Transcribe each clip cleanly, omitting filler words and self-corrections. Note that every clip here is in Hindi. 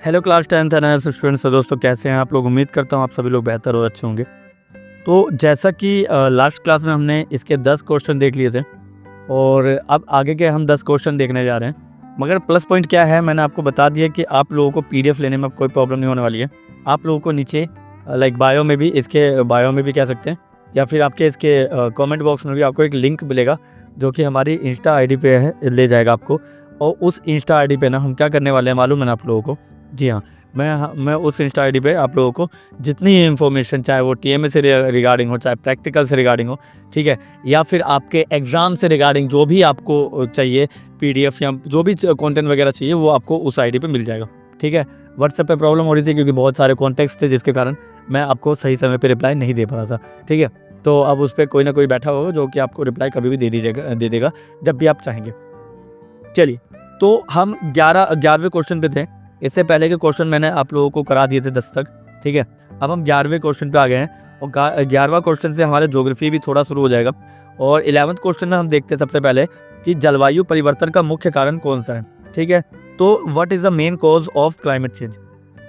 Hello class 10th NS students. तो दोस्तों कैसे हैं आप लोग। उम्मीद करता हूं आप सभी लोग बेहतर और अच्छे होंगे। तो जैसा कि लास्ट क्लास में हमने इसके 10 क्वेश्चन देख लिए थे और अब आगे के हम 10 क्वेश्चन देखने जा रहे हैं। मगर प्लस पॉइंट क्या है, मैंने आपको बता दिया कि आप लोगों को पीडीएफ लेने में कोई प्रॉब्लम नहीं होने वाली है। आप लोगों को नीचे बायो में भी, इसके बायो में भी कह सकते हैं, या फिर आपके इसके कमेंट बॉक्स में भी आपको एक लिंक मिलेगा जो कि हमारी इंस्टा आईडी पे है, ले जाएगा आपको। और उस इंस्टा आईडी पे ना हम क्या करने वाले हैं मालूम है ना आप लोगों को। जी हाँ, मैं उस इंस्टा आईडी पे आप लोगों को जितनी इन्फॉर्मेशन, चाहे वो टीएमए से रिगार्डिंग हो, चाहे प्रैक्टिकल से रिगार्डिंग हो, ठीक है, या फिर आपके एग्ज़ाम से रिगार्डिंग जो भी आपको चाहिए, पीडीएफ या जो भी कंटेंट वगैरह चाहिए, वो आपको उस आईडी पे मिल जाएगा। ठीक है, व्हाट्सएप पे प्रॉब्लम हो रही थी क्योंकि बहुत सारे कॉन्टेक्स्ट थे जिसके कारण मैं आपको सही समय पे रिप्लाई नहीं दे पा रहा था। ठीक है, तो अब उस पर कोई ना कोई बैठा होगा जो कि आपको रिप्लाई कभी भी दे देगा जब भी आप चाहेंगे। चलिए, तो हम 11वें क्वेश्चन पे थे। इससे पहले के क्वेश्चन मैंने आप लोगों को करा दिए थे 10 तक। ठीक है, अब हम 11वें क्वेश्चन पे आ गए हैं और 11वां क्वेश्चन से हमारे ज्योग्राफी भी थोड़ा शुरू हो जाएगा। और 11वें क्वेश्चन में हम देखते हैं सबसे पहले कि जलवायु परिवर्तन का मुख्य कारण कौन सा है। ठीक है, तो what is the main cause of climate change.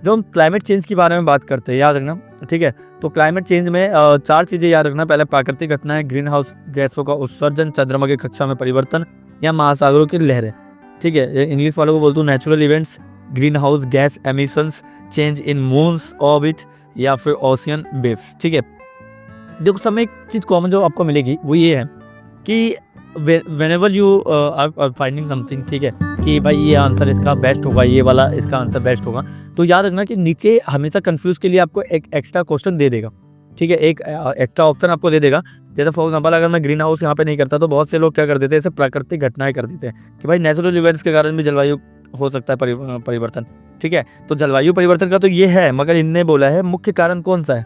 जो हम क्लाइमेट चेंज के बारे में बात करते हैं, याद रखना। ठीक है, तो क्लाइमेट चेंज में 4 चीज़ें याद रखना। पहले प्राकृतिक घटनाएं, ग्रीन हाउस गैसों का उत्सर्जन, चंद्रमा की कक्षा में परिवर्तन या महासागरों की लहरें। ठीक है, इंग्लिश वालों को बोलते हूँ natural events, green house gas emissions, change in moons orbit या फिर ओशियन वेव्स। ठीक है, देखो सब में एक चीज़ कॉमन जो आपको मिलेगी वो ये है कि whenever you are finding something, ठीक है, कि भाई ये आंसर इसका बेस्ट होगा, ये वाला इसका आंसर बेस्ट होगा, तो याद रखना कि नीचे हमेशा कंफ्यूज के लिए आपको एक एक्स्ट्रा क्वेश्चन दे देगा। ठीक है, एक एक्स्ट्रा ऑप्शन आपको दे देगा। जैसे फॉर एग्जांपल अगर मैं ग्रीन हाउस यहाँ पे नहीं करता तो बहुत से लोग क्या कर देते हैं, इसे प्राकृतिक घटनाएं कर देते हैं कि भाई नेचुरल इवेंट्स के कारण भी जलवायु हो सकता है परिवर्तन। ठीक है, तो जलवायु परिवर्तन का तो ये है, मगर इनने बोला है मुख्य कारण कौन सा है।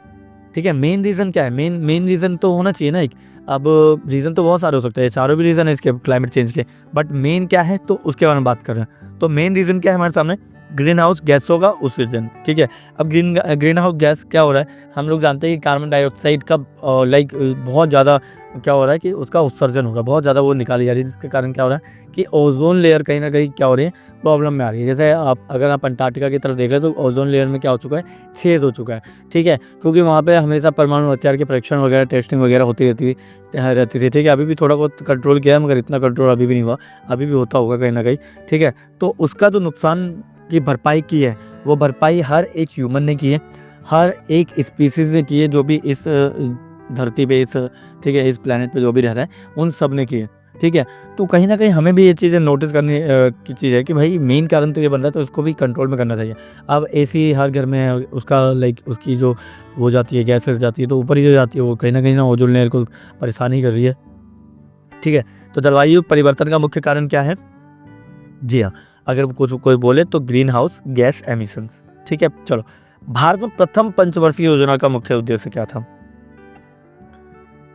ठीक है, मेन रीज़न क्या है, मेन रीज़न तो होना चाहिए ना एक। अब रीज़न तो बहुत सारे हो सकते हैं, चारों भी रीज़न है इसके क्लाइमेट चेंज के, बट मेन क्या है तो उसके बारे में बात कर रहे हैं। तो मेन रीज़न क्या है हमारे सामने, ग्रीन हाउस गैसों का उत्सर्जन। ठीक है, अब ग्रीन हाउस गैस क्या हो रहा है, हम लोग जानते हैं कि कार्बन डाइऑक्साइड का बहुत ज़्यादा क्या हो रहा है कि उसका उत्सर्जन होगा, बहुत ज़्यादा वो निकाली जा रही है, जिसके कारण क्या हो रहा है कि ओजोन लेयर कहीं ना कहीं क्या हो रही है, प्रॉब्लम में आ रही है। जैसे अगर आप अंटार्कटिका की तरफ देख रहे हैं तो ओजोन लेयर में क्या हो चुका है, छेद हो चुका है। ठीक है, क्योंकि वहाँ पे हमेशा परमाणु हथियार के परीक्षण वगैरह, टेस्टिंग वगैरह होती रहती थी। ठीक है, अभी भी थोड़ा बहुत कंट्रोल किया है, मगर इतना कंट्रोल अभी भी नहीं हुआ, अभी भी होता होगा कहीं ना कहीं। ठीक है, तो उसका जो नुकसान की भरपाई की है, वो भरपाई हर एक ह्यूमन ने की है, हर एक स्पीसीज ने की है, जो भी इस धरती पे, इस ठीक है, इस प्लेनेट पे जो भी रह रहा है, उन सब ने की है। ठीक है, तो कहीं ना कहीं हमें भी ये चीज़ें नोटिस करने की चीज़ है कि भाई मेन कारण तो ये बन रहा है, तो उसको भी कंट्रोल में करना चाहिए। अब एसी हर घर में है, उसका उसकी जो हो जाती है, गैसेस जाती है तो ऊपर ही जो जाती है, वो कहीं ना कहीं ओजोन लेयर को परेशानी कर रही है। ठीक है, तो जलवायु परिवर्तन का मुख्य कारण क्या है। जी हाँ, अगर कोई बोले तो ग्रीन हाउस गैस एमिशंस। ठीक है, चलो, भारत में प्रथम पंचवर्षीय योजना का मुख्य उद्देश्य क्या था।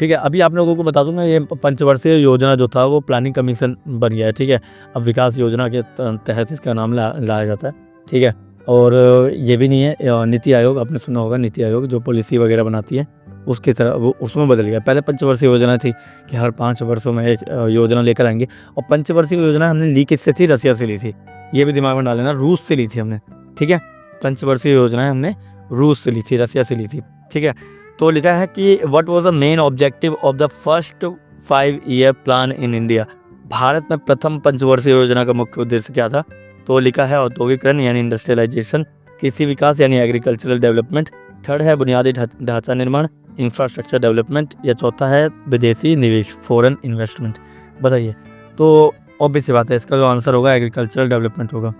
ठीक है, अभी आप लोगों को बता दूंगा, ये पंचवर्षीय योजना जो था वो प्लानिंग कमीशन बन गया है। ठीक है, अब विकास योजना के तहत इसका नाम लाया जाता है। ठीक है, और ये भी नहीं है नीति आयोग, आपने सुना होगा नीति आयोग जो पॉलिसी वगैरह बनाती है, उसकी तरह वो उसमें बदल गया। पहले पंचवर्षीय योजना थी कि हर 5 वर्षों में एक योजना लेकर आएंगे, और पंचवर्षीय योजना हमने ली किससे थी, रसिया से ली थी। ये भी दिमाग में डाल लेना, रूस से ली थी हमने। ठीक है, पंचवर्षीय योजना हमने रूस से ली थी, रसिया से ली थी। ठीक है, तो लिखा है कि what was the main objective of the first 5-year plan in India. Bharat में प्रथम पंचवर्षीय योजना का मुख्य उद्देश्य क्या था, तो लिखा है औद्योगिकरण यानी इंडस्ट्रियलाइजेशन, कृषि विकास यानी एग्रीकल्चरल डेवलपमेंट, थर्ड है बुनियादी ढांचा निर्माण, इंफ्रास्ट्रक्चर डेवलपमेंट, या चौथा है विदेशी निवेश, फॉरेन इन्वेस्टमेंट। बताइए, तो ऑब्वियस सी बात है, इसका जो आंसर होगा एग्रीकल्चरल डेवलपमेंट होगा।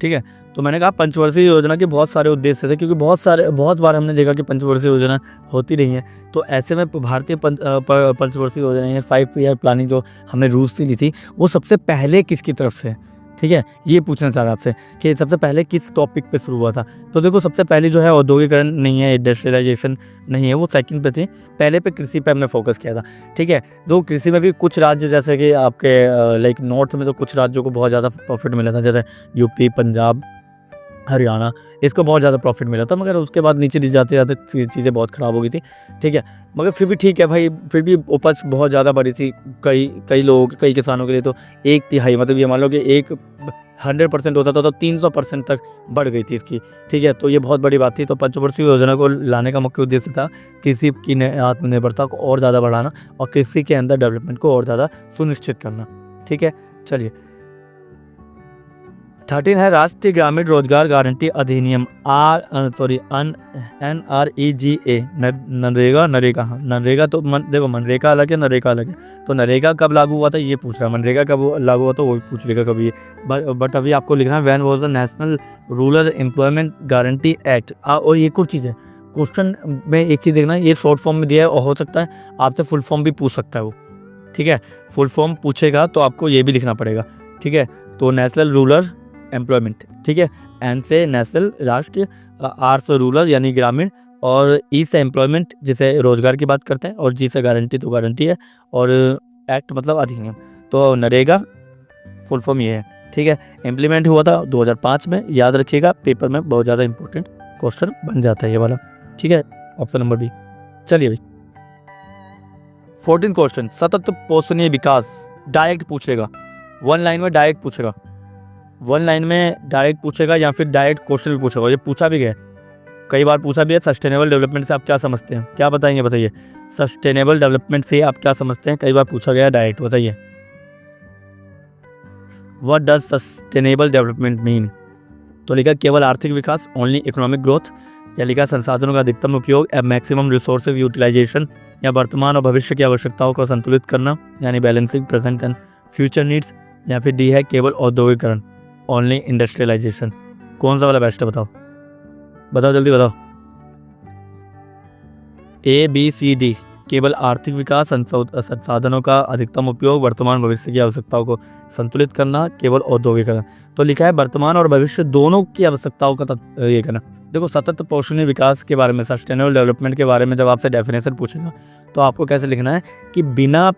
ठीक है, तो मैंने कहा पंचवर्षीय योजना के बहुत सारे उद्देश्य थे, क्योंकि बहुत बार हमने देखा कि पंचवर्षीय योजना होती रही है। तो ऐसे में भारतीय पंचवर्षीय योजना 5-year प्लानिंग जो हमने रूस से ली थी, वो सबसे पहले किसकी तरफ से। ठीक है, ये पूछना चाह रहा आपसे कि सबसे पहले किस टॉपिक पे शुरू हुआ था। तो देखो, सबसे पहले जो है औद्योगिकरण नहीं है, इंडस्ट्रियलाइजेशन नहीं है, वो सेकंड पे थी। पहले पे कृषि पे हमने फोकस किया था। ठीक है, तो कृषि में भी कुछ राज्य, जैसे कि आपके नॉर्थ में तो कुछ राज्यों को बहुत ज़्यादा प्रॉफिट मिला था, जैसे यूपी, पंजाब, हरियाणा, इसको बहुत ज़्यादा प्रॉफिट मिला था, मगर उसके बाद नीचे जाते जाते चीज़ें बहुत ख़राब हो गई थी, ठीक है। मगर फिर भी ठीक है भाई, फिर भी उपज बहुत ज़्यादा बढ़ी थी। कई लोगों कई किसानों के लिए तो 1/3 मतलब ये मान लो कि 100% होता था तो 300% तक बढ़ गई थी इसकी, ठीक है। तो ये बहुत बड़ी बात थी। तो पंचवर्षीय योजना को लाने का मुख्य उद्देश्य था कृषि की आत्मनिर्भरता को और ज़्यादा बढ़ाना और कृषि के अंदर डेवलपमेंट को और ज़्यादा सुनिश्चित करना, ठीक है। चलिए 13 है राष्ट्रीय ग्रामीण रोजगार गारंटी अधिनियम NREGA, नरेगा। तो देखो मनरेगा अलग है, नरेगा अलग है। तो नरेगा कब लागू हुआ था ये पूछ रहा है, मनरेगा कब लागू हुआ था वो भी पूछ लेगा कभी। बट अभी आपको लिखना है when was the national rural employment guarantee act. और एक और चीज़ है, क्वेश्चन में एक चीज़ देखना, ये शॉर्ट फॉर्म में दिया है और हो सकता है आपसे फुल फॉर्म भी पूछ सकता है वो, ठीक है। फुल फॉर्म पूछेगा तो आपको ये भी लिखना पड़ेगा, ठीक है। तो नेशनल रूरल एम्प्लॉयमेंट, ठीक है। एन से नेशनल राष्ट्रीय, आर से रूरल यानी ग्रामीण, और ई से एम्प्लॉयमेंट जिसे रोजगार की बात करते हैं, और जी से गारंटी तो गारंटी है, और एक्ट मतलब अधिनियम। तो नरेगा फुल फॉर्म ये है, ठीक है। इम्प्लीमेंट हुआ था 2005 में, याद रखिएगा पेपर में बहुत ज़्यादा इंपॉर्टेंट क्वेश्चन बन जाता है ये वाला, ठीक है। Option number B. चलिए भाई 14 क्वेश्चन, सतत पोषणीय विकास डायरेक्ट पूछेगा, वन लाइन में डायरेक्ट पूछेगा, वन लाइन में डायरेक्ट पूछेगा या फिर डायरेक्ट क्वेश्चन भी पूछेगा। ये पूछा भी गया, कई बार पूछा भी है। सस्टेनेबल डेवलपमेंट से आप क्या समझते हैं, क्या बताएंगे बताइए। सस्टेनेबल डेवलपमेंट से आप क्या समझते हैं, कई बार पूछा गया डायरेक्ट, बताइए। What does sustainable development mean. तो लिखा केवल आर्थिक विकास, ओनली इकोनॉमिक ग्रोथ, या लिखा संसाधनों का अधिकतम उपयोग, मैक्सिमम रिसोर्सेज यूटिलाइजेशन, या वर्तमान और भविष्य की आवश्यकताओं को संतुलित करना यानी balancing present and future needs, या फिर डी है केवल औद्योगिकरण, ओनली इंडस्ट्रियलाइजेशन। कौन सा वाला बेस्ट है बताओ, बताओ जल्दी बताओ। ABCD, केवल आर्थिक विकास, संसाधनों का अधिकतम उपयोग, वर्तमान भविष्य की आवश्यकताओं को संतुलित करना, केवल औद्योगिकरण। तो लिखा है वर्तमान और भविष्य दोनों की आवश्यकताओं का ये करना। देखो सतत पोषणीय विकास के बारे में, सस्टेनेबल डेवलपमेंट के बारे में जब आपसे डेफिनेशन पूछेगा तो आपको कैसे लिखना है कि बिना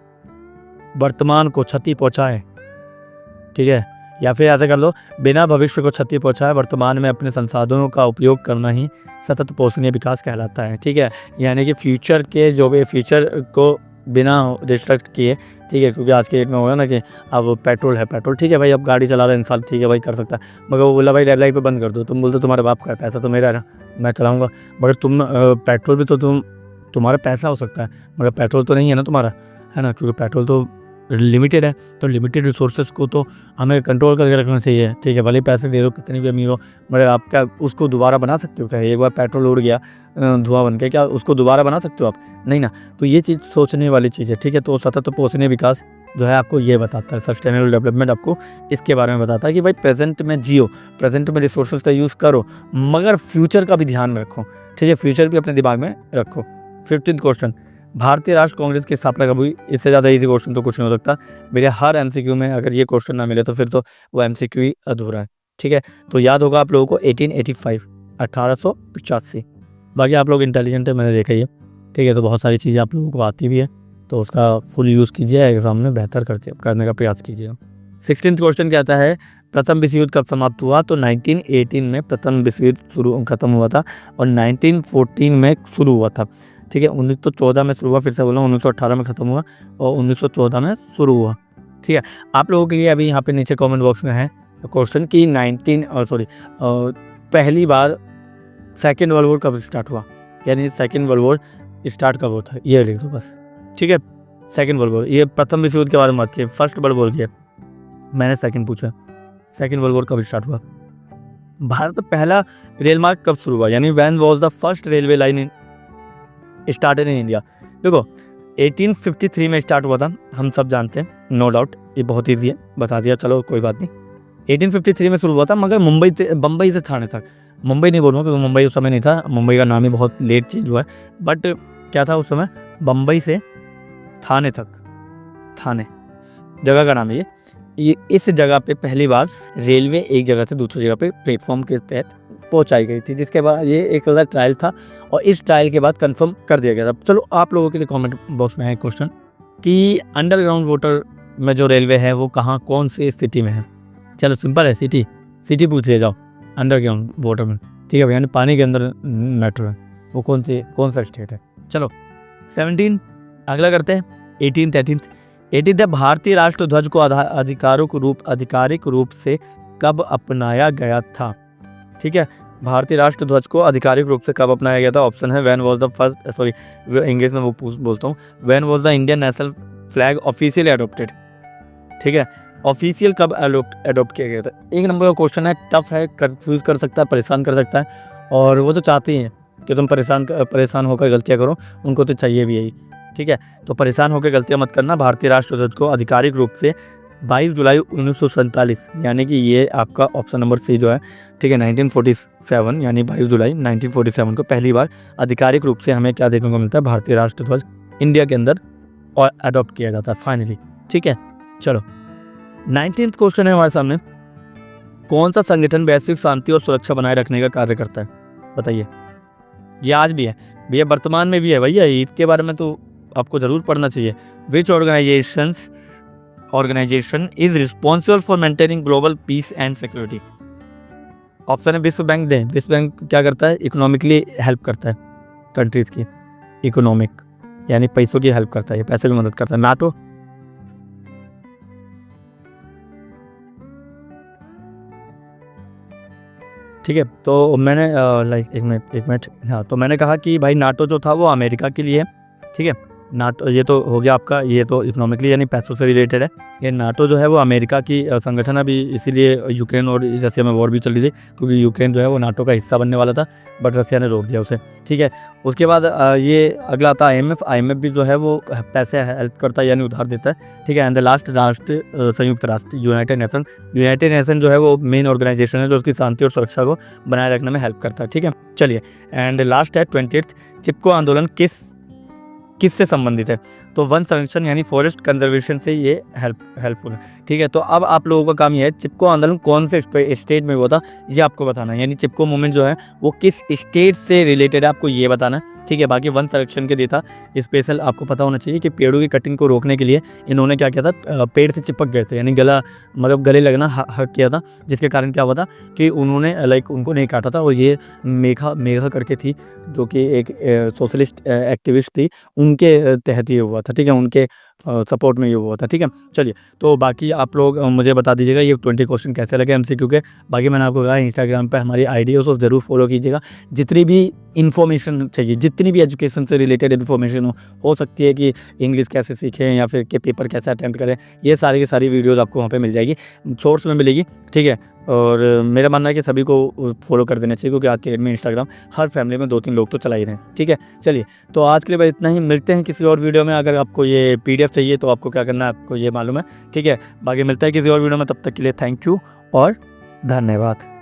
वर्तमान को क्षति पहुँचाए, ठीक है, या फिर ऐसा कर लो बिना भविष्य को क्षति पहुंचाए वर्तमान में अपने संसाधनों का उपयोग करना ही सतत पोषणीय विकास कहलाता है, ठीक है। यानी कि फ्यूचर के जो भी फ्यूचर को बिना डिस्ट्रक्ट किए, ठीक है। क्योंकि आज के डेट में होगा ना कि अब पेट्रोल है, पेट्रोल ठीक है भाई, अब गाड़ी चला रहा है इंसान, ठीक है भाई कर सकता है, मगर वो बोला भाई रेड लाइट पे बंद कर दो, तुम बोलते तुम्हारे बाप का है, पैसा तो मेरा है ना, मैं चलाऊँगा। मगर तुम पेट्रोल भी तो तुम्हारा पैसा हो सकता है, मगर पेट्रोल तो नहीं है ना तुम्हारा, है ना, क्योंकि पेट्रोल तो लिमिटेड है। तो लिमिटेड रिसोर्सेज को तो हमें कंट्रोल करके रखना चाहिए, ठीक है। भले पैसे दे दो कितनी भी अमीर हो, मगर आप क्या उसको दोबारा बना सकते हो क्या। एक बार पेट्रोल उड़ गया धुआं बन के, क्या उसको दोबारा बना सकते हो आप, नहीं ना। तो ये चीज़ सोचने वाली चीज़ है, ठीक है। तो सतत पोषणीय विकास जो है आपको ये बताता है, सस्टेनेबल डेवलपमेंट आपको इसके बारे में बताता है कि भाई प्रेजेंट में जियो, प्रेजेंट में रिसोर्सेज का यूज़ करो, मगर फ्यूचर का भी ध्यान में रखो, ठीक है। फ्यूचर भी अपने दिमाग में रखो। 15 क्वेश्चन, भारतीय राष्ट्र कांग्रेस की स्थापना कब हुई। इससे ज़्यादा इजी क्वेश्चन तो कुछ नहीं हो सकता मेरे हर MCQ में। अगर ये क्वेश्चन ना मिले तो फिर तो वो MCQ ही अधूरा है, ठीक है। तो याद होगा आप लोगों को 1885, 1885। बाकी आप लोग इंटेलिजेंट है, मैंने देखा ही है, ठीक है। तो बहुत सारी चीज़ें आप लोगों को आती भी है, तो उसका फुल यूज़ कीजिए, एग्जाम में बेहतर करने का प्रयास कीजिए। 16th क्वेश्चन कहता है प्रथम विश्व युद्ध कब समाप्त हुआ। तो 1918 में प्रथम विश्व युद्ध खत्म हुआ था और 1914 में शुरू हुआ था, ठीक है। 1914 में शुरू हुआ, फिर से बोला 1918 में ख़त्म हुआ और 1914 में शुरू हुआ, ठीक है। आप लोगों के लिए अभी यहाँ पे नीचे कमेंट बॉक्स में है क्वेश्चन कि पहली बार सेकेंड वर्ल्ड वॉर कब स्टार्ट हुआ, यानी सेकेंड वर्ल्ड वॉर स्टार्ट कब हुआ था, ये लिख दो बस, ठीक है। सेकेंड वर्ल्ड वॉर, ये प्रथम विश्व युद्ध के बारे में बात की, फर्स्ट वर्ल्ड वॉर की, मैंने सेकेंड पूछा। सेकेंड वर्ल्ड वॉर कब स्टार्ट हुआ। भारत में पहला रेल मार्ग कब शुरू हुआ, यानी when was the first railway line in started in India. देखो 1853 में स्टार्ट हुआ था, हम सब जानते हैं, नो डाउट, ये बहुत ईजी है, बता दिया, चलो कोई बात नहीं। 1853 में शुरू हुआ था, मगर बम्बई से थाने तक, मुंबई नहीं बोलूँगा क्योंकि मुंबई उस समय नहीं था, मुंबई का नाम ही बहुत लेट चेंज हुआ है, बट क्या था उस समय, बम्बई से थाने तक, थाने जगह का नाम है ये इस जगह पे पहली बार रेलवे एक जगह से दूसरी जगह पे प्लेटफॉर्म के तहत पहुंचाई गई थी, जिसके बाद ये एक तरह ट्रायल था और इस ट्रायल के बाद कंफर्म कर दिया गया था। चलो आप लोगों के लिए कमेंट बॉक्स में है क्वेश्चन कि अंडरग्राउंड वाटर में जो रेलवे है वो कहाँ कौन सी सिटी में है। चलो सिंपल है, सिटी पूछ ले जाओ, अंडरग्राउंड वाटर में, ठीक है, यानी पानी के अंदर मेट्रो है, वो कौन सा स्टेट है। चलो 17 अगला करते हैं। 18th है, भारतीय राष्ट्र ध्वज को आधिकारिक रूप से कब अपनाया गया था। ठीक है, भारतीय राष्ट्र ध्वज को आधिकारिक रूप से कब अपनाया गया था। ऑप्शन है when was the first, sorry English में वो बोलता हूँ, when was the Indian national flag officially adopted. ठीक है, ऑफिशियल कब अडोप्ट किया गया था। एक नंबर का क्वेश्चन है, टफ है, कंफ्यूज कर सकता है, परेशान कर सकता है, और वो तो चाहती हैं कि तुम परेशान होकर गलतियाँ करो, उनको तो चाहिए भी यही। ठीक है, तो परेशान होकर गलतियाँ मत करना। भारतीय राष्ट्र ध्वज को आधिकारिक रूप से 22 जुलाई 1947, यानी कि ये आपका ऑप्शन नंबर सी जो है, ठीक है, 1947 यानी 22 जुलाई 1947 को पहली बार आधिकारिक रूप से हमें क्या देखने को मिलता है, भारतीय राष्ट्र ध्वज इंडिया के अंदर और अडॉप्ट किया जाता है फाइनली। ठीक है, चलो 19th क्वेश्चन है हमारे सामने, कौन सा संगठन वैश्विक शांति और सुरक्षा बनाए रखने का कार्य करता है, बताइए। ये आज भी है भैया, वर्तमान में भी है भैया, इसके बारे में तो आपको जरूर पढ़ना चाहिए। Which organization is responsible for maintaining global peace and security. Option है विश्व बैंक दें। विश्व बैंक क्या करता है, इकोनॉमिकली हेल्प करता है कंट्रीज की, इकोनॉमिक यानी पैसों की हेल्प करता है, पैसे की मदद करता है। नाटो, ठीक है, तो मैंने एक मिनट हाँ, तो मैंने कहा कि भाई नाटो जो था वो अमेरिका के लिए, ठीक है, नाटो ये तो हो गया आपका, ये तो इकोनॉमिकली यानी पैसों से रिलेटेड है। ये नाटो जो है वो अमेरिका की संगठन है, अभी इसीलिए यूक्रेन और रसिया में वॉर भी चल रही थी, क्योंकि यूक्रेन जो है वो नाटो का हिस्सा बनने वाला था, बट रसिया ने रोक दिया उसे। ठीक है, उसके बाद ये अगला आता है IMF भी जो है वो पैसे हेल्प करता है यानी उधार देता है। ठीक है, एंड द लास्ट राष्ट्र संयुक्त राष्ट्र यूनाइटेड नेशन जो है वो मेन ऑर्गेनाइजेशन है जो उसकी शांति और सुरक्षा को बनाए रखने में हेल्प करता है। ठीक है, चलिए, एंड लास्ट है 20th, चिपको आंदोलन किससे संबंधित है। तो वन संरक्षण यानी फॉरेस्ट कंजर्वेशन से ये हेल्पफुल है। ठीक है, तो अब आप लोगों का काम ये है, चिपको आंदोलन कौन से स्टेट में हुआ था ये आपको बताना है, यानी चिपको मूवमेंट जो है वो किस स्टेट से रिलेटेड है आपको ये बताना है। ठीक है, बाकी वन संरक्षण के लिए था स्पेशल, आपको पता होना चाहिए कि पेड़ों की कटिंग को रोकने के लिए इन्होंने क्या किया था, पेड़ से चिपक गए थे, यानी गले लगना हक किया था, जिसके कारण क्या हुआ था कि उन्होंने उनको नहीं काटा था। और ये मेघा करके थी जो कि एक सोशलिस्ट एक्टिविस्ट थी, उनके तहत ये हुआ था। ठीक है, उनके सपोर्ट में ये हुआ था। ठीक है, चलिए, तो बाकी आप लोग मुझे बता दीजिएगा ये 20 क्वेश्चन कैसे लगे MCQ के। बाकी मैंने आपको कहा इंस्टाग्राम पे हमारी ID है, उसको ज़रूर फॉलो कीजिएगा। जितनी भी इन्फॉर्मेशन चाहिए, जितनी भी एजुकेशन से रिलेटेड इन्फॉर्मेशन हो सकती है कि इंग्लिश कैसे सीखें या फिर के पेपर कैसे अटैम्प्ट करें, ये सारी की सारी वीडियोज़ आपको वहाँ पर मिल जाएगी, सोर्स में मिलेगी। ठीक है, और मेरा मानना है कि सभी को फॉलो कर देना चाहिए, क्योंकि आज के डेट में इंस्टाग्राम हर फैमिली में 2-3 लोग तो चला ही रहे हैं। ठीक है, चलिए, तो आज के लिए बस इतना ही, मिलते हैं किसी और वीडियो में। अगर आपको ये PDF चाहिए तो आपको क्या करना है, आपको ये मालूम है। ठीक है, बाकी मिलता है किसी और वीडियो में, तब तक के लिए थैंक यू और धन्यवाद।